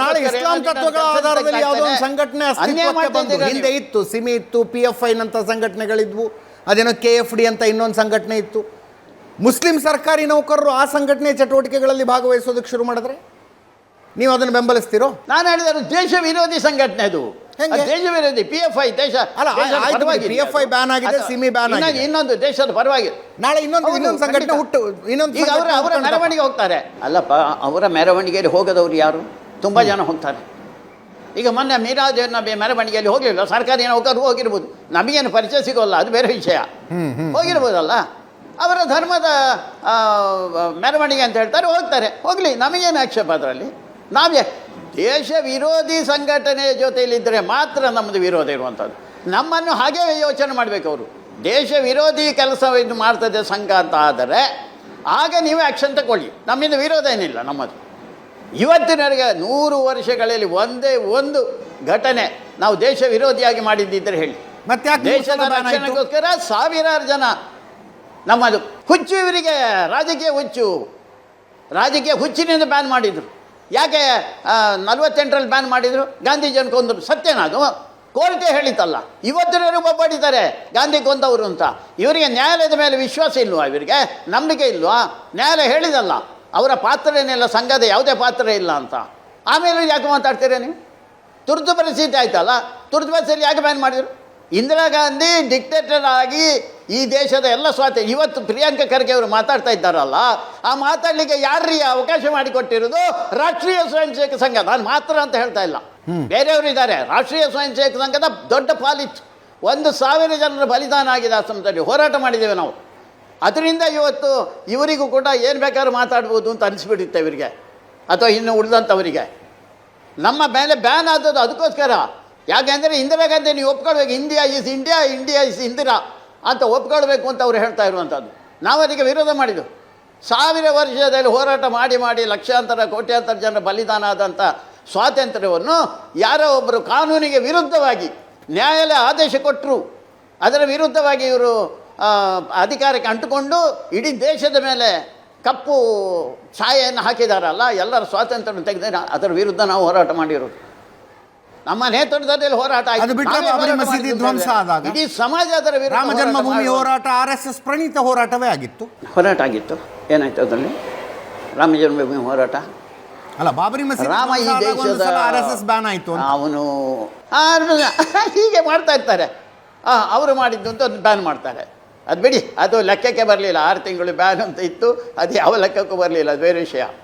ನಾಳೆ ಇಸ್ಲಾಂ ತತ್ವಗಳ ಆಧಾರದಲ್ಲಿ ಯಾವುದೋ ಒಂದು ಸಂಘಟನೆ ಅಸ್ತಿತ್ವಕ್ಕೆ ಬಂದು ಹಿಂದೆ ಇತ್ತು, ಸಿಮಿ ಇತ್ತು, PFI ನಂತ ಸಂಘಟನೆಗಳಿದ್ವು, ಅದೇನೋ KFD ಅಂತ ಇನ್ನೊಂದು ಸಂಘಟನೆ ಇತ್ತು. ಮುಸ್ಲಿಂ ಸರ್ಕಾರಿ ನೌಕರರು ಆ ಸಂಘಟನೆ ಚಟುವಟಿಕೆಗಳಲ್ಲಿ ಭಾಗವಹಿಸೋದಕ್ಕೆ ಶುರು ಮಾಡಿದ್ರೆ ನೀವು ಅದನ್ನು ಬೆಂಬಲಿಸ್ತೀರೋ? ನಾನು ಹೇಳಿದ್ರು ದೇಶ ವಿರೋಧಿ ಸಂಘಟನೆ ಅದು. ದೇಶ ವಿರೋಧಿ PFI ದೇಶ PFI ಬ್ಯಾನ್ ಆಗಿದೆ, ಸಿಮಿ ಬ್ಯಾನ್ ಆಗಿದೆ, ಇನ್ನೊಂದು ದೇಶದ ಪರವಾಗಿ ನಾಳೆ ಇನ್ನೊಂದು ಸಂಘಟನೆ ಇನ್ನೊಂದು ಅವರ ಮೆರವಣಿಗೆ ಹೋಗ್ತಾರೆ. ಅಲ್ಲಪ್ಪ, ಅವರ ಮೆರವಣಿಗೆಯಲ್ಲಿ ಹೋಗದವರು ಯಾರು? ತುಂಬ ಜನ ಹೋಗ್ತಾರೆ. ಈಗ ಮೊನ್ನೆ ಮೀರಾಜ್ ನಬಿ ಮೆರವಣಿಗೆಯಲ್ಲಿ ಹೋಗಲಿಲ್ಲ, ಸರ್ಕಾರಿ ನೌಕರರು ಹೋಗಿರ್ಬೋದು, ನಮಗೇನು ಪರಿಚಯ ಸಿಗೋಲ್ಲ, ಅದು ಬೇರೆ ವಿಷಯ. ಹೋಗಿರ್ಬೋದಲ್ಲ, ಅವರ ಧರ್ಮದ ಮೆರವಣಿಗೆ ಅಂತ ಹೇಳ್ತಾರೆ, ಹೋಗ್ತಾರೆ, ಹೋಗಲಿ, ನಮಗೇನು ಆಕ್ಷೇಪ ಅದರಲ್ಲಿ. ನಾವೇ ದೇಶ ವಿರೋಧಿ ಸಂಘಟನೆಯ ಜೊತೆಯಲ್ಲಿದ್ದರೆ ಮಾತ್ರ ನಮ್ಮದು ವಿರೋಧ ಇರುವಂಥದ್ದು. ನಮ್ಮನ್ನು ಹಾಗೇ ಯೋಚನೆ ಮಾಡಬೇಕು ಅವರು. ದೇಶ ವಿರೋಧಿ ಕೆಲಸವನ್ನು ಮಾಡ್ತದೆ ಸಂಘ ಅಂತ ಆದರೆ ಆಗ ನೀವು ಆ್ಯಕ್ಷನ್ ತಗೊಳ್ಳಿ, ನಮ್ಮಿಂದ ವಿರೋಧ ಏನಿಲ್ಲ ನಮ್ಮದು. ಇವತ್ತಿನವರೆಗೆ 100 ವರ್ಷಗಳಲ್ಲಿ ಒಂದೇ ಒಂದು ಘಟನೆ ನಾವು ದೇಶ ವಿರೋಧಿಯಾಗಿ ಮಾಡಿದ್ದಿದ್ದರೆ ಹೇಳಿ. ಮತ್ತೆ ದೇಶದ ರಕ್ಷಣೆಗೋಸ್ಕರ ಸಾವಿರಾರು ಜನ ನಮ್ಮದು ಹುಚ್ಚು, ಇವರಿಗೆ ರಾಜಕೀಯ ಹುಚ್ಚು, ರಾಜಕೀಯ ಹುಚ್ಚಿನಿಂದ ಬ್ಯಾನ್ ಮಾಡಿದರು. ಯಾಕೆ 48ರಲ್ಲಿ ಬ್ಯಾನ್ ಮಾಡಿದರು? ಗಾಂಧೀಜಿಯನ್ನು ಕೊಂದರು. ಸತ್ಯನಾ ಅದು? ಕೋರ್ಟೇ ಹೇಳಿತಲ್ಲ. ಇವತ್ತಿನವರೆಗೂ ಒಬ್ಬಡಿದ್ದಾರೆ ಗಾಂಧಿ ಕೊಂದವರು ಅಂತ. ಇವರಿಗೆ ನ್ಯಾಯಾಲಯದ ಮೇಲೆ ವಿಶ್ವಾಸ ಇಲ್ವಾ? ಇವರಿಗೆ ನಂಬಿಕೆ ಇಲ್ವಾ? ನ್ಯಾಯಾಲಯ ಹೇಳಿದಲ್ಲ ಅವರ ಪಾತ್ರ ಏನಿಲ್ಲ, ಸಂಘದ ಯಾವುದೇ ಪಾತ್ರ ಇಲ್ಲ ಅಂತ. ಆಮೇಲೆ ಯಾಕೆ ಮಾತಾಡ್ತೀರ ನೀವು? ತುರ್ತು ಪರಿಸ್ಥಿತಿ ಆಯ್ತಲ್ಲ, ತುರ್ತು ಪರಿಸ್ಥಿತಿ ಯಾಕೆ ಬ್ಯಾನ್ ಮಾಡಿದರು? ಇಂದಿರಾ ಗಾಂಧಿ ಡಿಕ್ಟೇಟರ್ ಆಗಿ ಈ ದೇಶದ ಎಲ್ಲ ಸ್ವಾತಂತ್ರ್ಯ, ಇವತ್ತು ಪ್ರಿಯಾಂಕಾ ಖರ್ಗೆ ಅವರು ಮಾತಾಡ್ತಾ ಇದ್ದಾರಲ್ಲ, ಆ ಮಾತಾಡಲಿಕ್ಕೆ ಯಾರಿಗೆ ಅವಕಾಶ ಮಾಡಿಕೊಟ್ಟಿರೋದು? ರಾಷ್ಟ್ರೀಯ ಸ್ವಯಂ ಸೇವಕ ಸಂಘ. ನಾನು ಮಾತ್ರ ಅಂತ ಹೇಳ್ತಾ ಇಲ್ಲ, ಬೇರೆಯವರು ಇದ್ದಾರೆ. ರಾಷ್ಟ್ರೀಯ ಸ್ವಯಂ ಸೇವಕ ಸಂಘದ ದೊಡ್ಡ ಪಾಲಿತ್ತು. 1,000 ಜನರ ಬಲಿದಾನ ಆಗಿದೆ ಆ ಸಂಸ್ಥೆಯಲ್ಲಿ, ಹೋರಾಟ ಮಾಡಿದ್ದೇವೆ ನಾವು. ಅದರಿಂದ ಇವತ್ತು ಇವರಿಗೂ ಕೂಡ ಏನು ಬೇಕಾದ್ರೂ ಮಾತಾಡ್ಬೋದು ಅಂತ ಅನಿಸ್ಬಿಡುತ್ತೆ ಇವರಿಗೆ, ಅಥವಾ ಇನ್ನು ಉಳಿದಂಥವರಿಗೆ. ನಮ್ಮ ಮೇಲೆ ಬ್ಯಾನ್ ಆದದ್ದು ಅದಕ್ಕೋಸ್ಕರ. ಯಾಕೆಂದರೆ ಇಂದಿರಾ ಗಾಂಧಿ ನೀವು ಒಪ್ಕೊಳ್ಬೇಕು, ಇಂಡಿಯಾ ಈಸ್ ಇಂದಿರಾ ಅಂತ ಒಪ್ಕೊಳ್ಬೇಕು ಅಂತ ಅವರು ಹೇಳ್ತಾ ಇರುವಂಥದ್ದು. ನಾವು ಅದಕ್ಕೆ ವಿರೋಧ ಮಾಡಿದ್ದು. 1000 ವರ್ಷದಲ್ಲಿ ಹೋರಾಟ ಮಾಡಿ ಮಾಡಿ ಲಕ್ಷಾಂತರ ಕೋಟ್ಯಾಂತರ ಜನರ ಬಲಿದಾನ ಆದಂಥ ಸ್ವಾತಂತ್ರ್ಯವನ್ನು ಯಾರೋ ಒಬ್ಬರು ಕಾನೂನಿಗೆ ವಿರುದ್ಧವಾಗಿ ನ್ಯಾಯಾಲಯ ಆದೇಶ ಕೊಟ್ಟರು, ಅದರ ವಿರುದ್ಧವಾಗಿ ಇವರು ಅಧಿಕಾರಕ್ಕೆ ಅಂಟುಕೊಂಡು ಇಡೀ ದೇಶದ ಮೇಲೆ ಕಪ್ಪು ಛಾಯೆಯನ್ನು ಹಾಕಿದಾರಲ್ಲ, ಎಲ್ಲರ ಸ್ವಾತಂತ್ರ್ಯವನ್ನು ತೆಗೆದ ಅದರ ವಿರುದ್ಧ ನಾವು ಹೋರಾಟ ಮಾಡಿರೋದು. ನಮ್ಮ ನೇತೃತ್ವದಲ್ಲಿ ಹೋರಾಟ ಮಸೀದಿ ಧ್ವಂಸ ಆದಾಗ ಇಡೀ ಸಮಾಜ ಅದರ ವಿರುದ್ಧ. ರಾಮ ಜನ್ಮಭೂಮಿ ಹೋರಾಟ RSS ಪ್ರಣೀತ ಹೋರಾಟವೇ ಆಗಿತ್ತು. ಹೋರಾಟ ಆಗಿತ್ತು. ಏನಾಯ್ತು ಅದರಲ್ಲಿ? ರಾಮ ಜನ್ಮಭೂಮಿ ಹೋರಾಟ ಅಲ್ಲ, ಬಾಬರಿ ಮಸೀದಿ ರಾಮ ಈ ದೇಶದ RSS ಬ್ಯಾನ್ ಆಯಿತು. ಅವನು ಹೀಗೆ ಮಾಡ್ತಾ ಇರ್ತಾರೆ. ಅವರು ಮಾಡಿದ್ದು ಅಂತ ಒಂದು ಬ್ಯಾನ್ ಮಾಡ್ತಾರೆ. ಅದು ಬಿಡಿ, ಅದು ಲೆಕ್ಕಕ್ಕೆ ಬರಲಿಲ್ಲ. 6 ತಿಂಗಳು ಬ್ಯಾನ್ ಅಂತ ಇತ್ತು, ಅದು ಯಾವ ಲೆಕ್ಕಕ್ಕೂ ಬರಲಿಲ್ಲ, ಅದು ಬೇರೆ ವಿಷಯ.